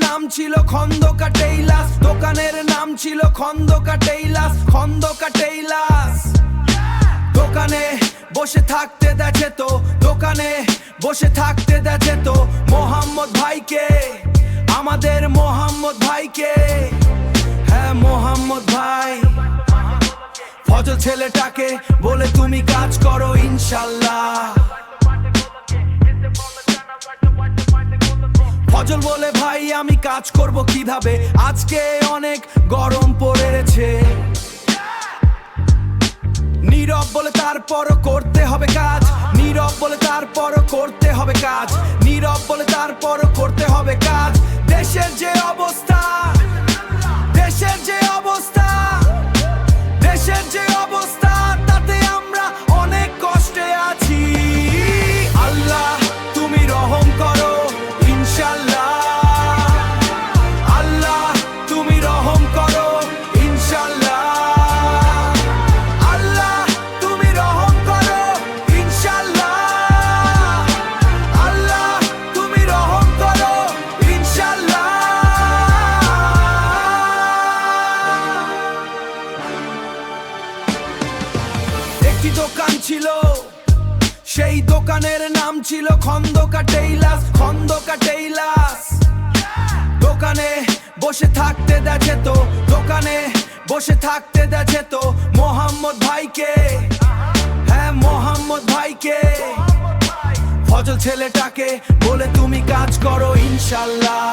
নাম ছিল খন্দকার টেইলার্স, দোকানের নাম ছিল খন্দকার টেইলার্স, খন্দকার টেইলার্স। দোকানে বসে থাকতে দেখে তো, দোকানে বসে থাকতে দেখে তো মোহাম্মদ ভাইকে, আমাদের মোহাম্মদ ভাইকে। হ্যাঁ মোহাম্মদ ভাই। ফজল ছেলেটাকে বলে তুমি কাজ করো ইনশাল্লাহ। ফজল বলে ভাই আমি কাজ করব কিভাবে, আজকে অনেক গরম পড়েছে। নীরব বলে তারপরও করতে হবে কাজ, নীরব বলে তারপরও করতে হবে কাজ, নীরব বলে তারপরও করতে হবে কাজ। দেশের যে অবস্থা, দেশের যে অবস্থা, দেশের যে অবস্থা, তাতে আমরা অনেক কষ্টে আছি। আল্লাহ তুমি রহম করো ইনশাল্লাহ, আল্লাহ তুমি রহম করো ইনশাল্লাহ, আল্লাহ তুমি রহম করো ইনশাল্লাহ, আল্লাহ তুমি রহম করো ইনশাল্লাহ। একটি দোকান ছিল, সেই দোকানের নাম ছিল খন্দকার টেইলার্স, খন্দকার টেইলার্স। দোকানে বসে থাকতে দেখে তো, দোকানে বসে থাকতে দেখে তো মোহাম্মদ ভাইকে। হ্যাঁ মোহাম্মদ ভাইকে। ফজল ছেলেটাকে বলে তুমি কাজ করো ইনশাল্লাহ।